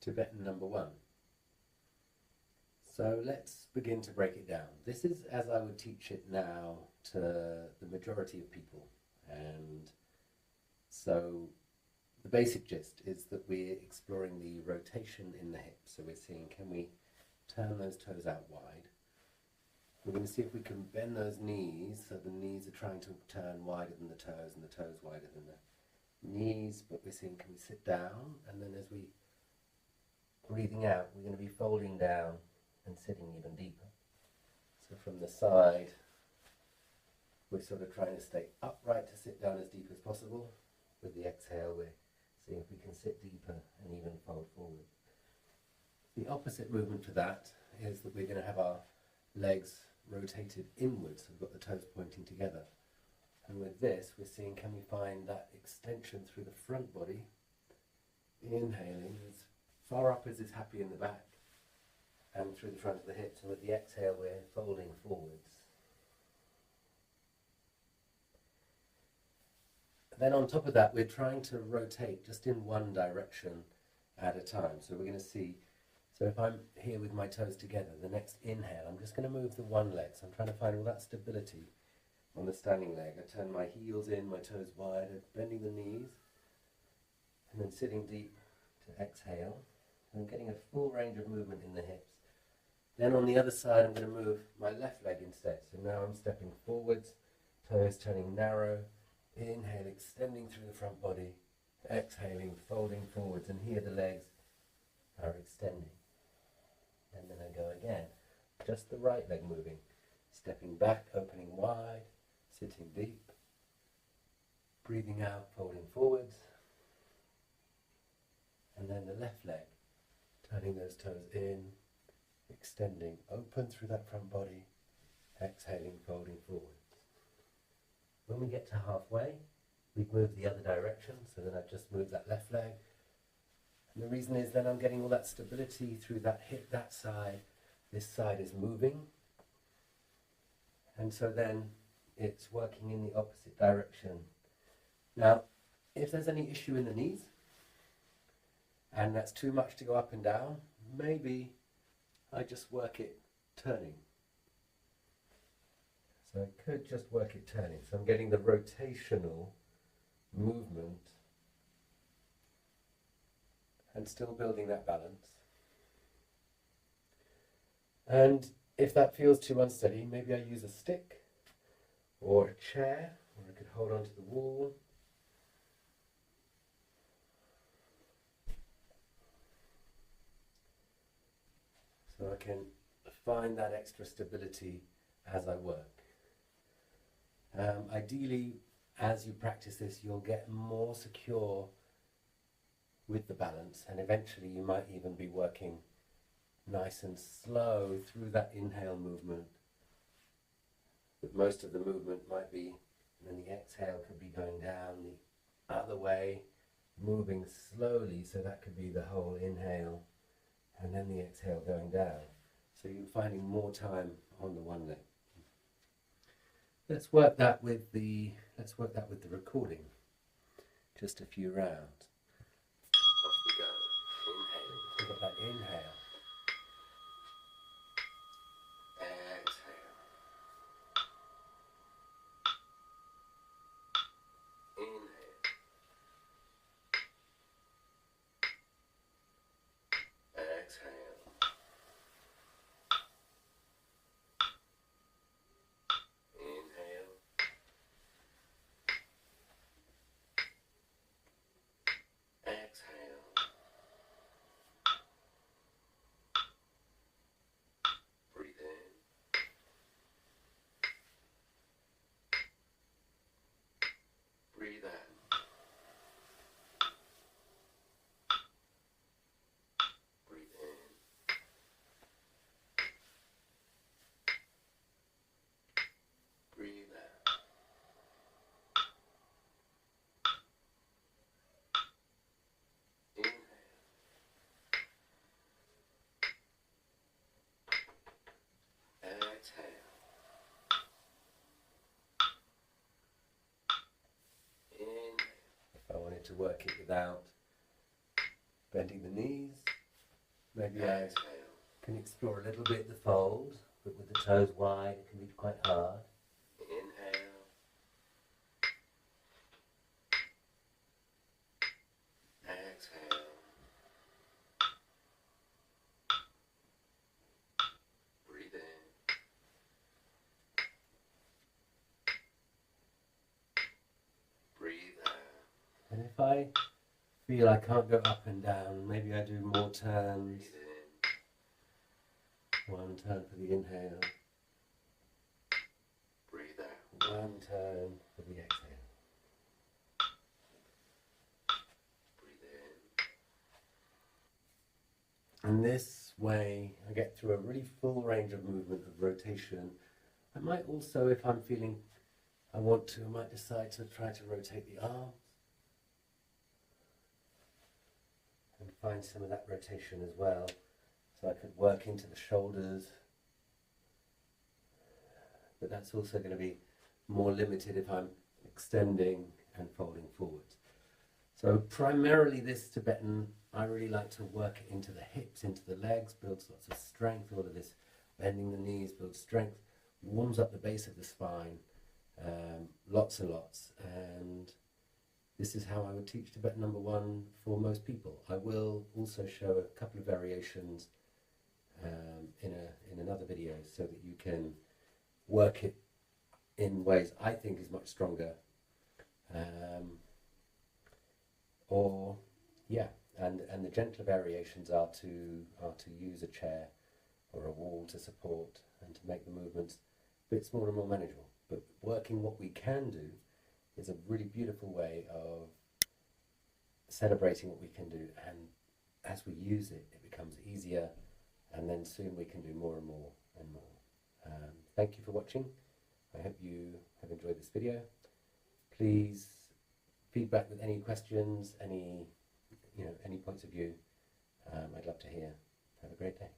Tibetan number 1. So let's begin to break it down. This is as I would teach it now to the majority of people. And so the basic gist is that we're exploring the rotation in the hips. So we're seeing, can we turn those toes out wide? We're going to see if we can bend those knees so the knees are trying to turn wider than the toes and the toes wider than the knees. But we're seeing, can we sit down? And then as we breathing out, we're going to be folding down and sitting even deeper. So from the side, we're sort of trying to stay upright to sit down as deep as possible. With the exhale, we're seeing if we can sit deeper and even fold forward. The opposite movement to that is that we're going to have our legs rotated inwards. So we've got the toes pointing together. And with this, we're seeing, can we find that extension through the front body? Inhaling as far up as is happy in the back and through the front of the hips. And with the exhale, we're folding forwards. Then on top of that, we're trying to rotate just in one direction at a time. So we're going to see, so if I'm here with my toes together, the next inhale, I'm just going to move the one leg. So I'm trying to find all that stability on the standing leg. I turn my heels in, my toes wide, bending the knees, and then sitting deep to exhale. I'm getting a full range of movement in the hips. Then on the other side, I'm going to move my left leg instead. So now I'm stepping forwards, toes turning narrow. Inhale, extending through the front body. Exhaling, folding forwards. And here the legs are extending. And then I go again. Just the right leg moving. Stepping back, opening wide, sitting deep. Breathing out, folding forwards. And then the left leg, turning those toes in, extending, open through that front body. Exhaling, folding forwards. When we get to halfway, we've moved the other direction, so then I've just moved that left leg. And the reason is then I'm getting all that stability through that hip, that side. This side is moving. And so then it's working in the opposite direction. Now, if there's any issue in the knees, and that's too much to go up and down, maybe I just work it turning. So I could just work it turning. So I'm getting the rotational movement and still building that balance. And if that feels too unsteady, maybe I use a stick or a chair, or I could hold onto the wall. So I can find that extra stability as I work. Ideally, as you practice this, you'll get more secure with the balance, and eventually you might even be working nice and slow through that inhale movement. But most of the movement might be, and then the exhale could be going down the other way, moving slowly, so that could be the whole inhale, and then the exhale going down. So you're finding more time on the one leg. Let's work that with the recording. Just a few rounds. Off we go. Inhaling. So we've got that inhale. Exhale. Inhale. Exhale. Breathe out. Breathe in. Breathe out. Inhale. Exhale. If I wanted to work it without bending the knees, Maybe I can explore a little bit the fold, but with the toes wide it can be quite hard. Inhale. Exhale. Breathe in. Breathe out. And if I feel I can't go up and down, maybe I do more turns. One turn for the inhale. Breathe out. One turn for the exhale. Breathe in. And this way I get through a really full range of movement, of rotation. I might also, if I'm feeling I want to, I might decide to try to rotate the arms and find some of that rotation as well. So I could work into the shoulders, but that's also going to be more limited if I'm extending and folding forwards. So primarily this Tibetan, I really like to work it into the hips, into the legs, builds lots of strength. All of this bending the knees builds strength, warms up the base of the spine, lots and lots. And this is how I would teach Tibetan number 1 for most people. I will also show a couple of variations in another video so that you can work it in ways I think is much stronger. And the gentler variations are to use a chair or a wall to support and to make the movements a bit smaller and more manageable. But working what we can do is a really beautiful way of celebrating what we can do, and as we use it, it becomes easier, and then soon we can do more and more and more. Thank you for watching. I hope you have enjoyed this video. Please feedback with any questions, any points of view. I'd love to hear. Have a great day.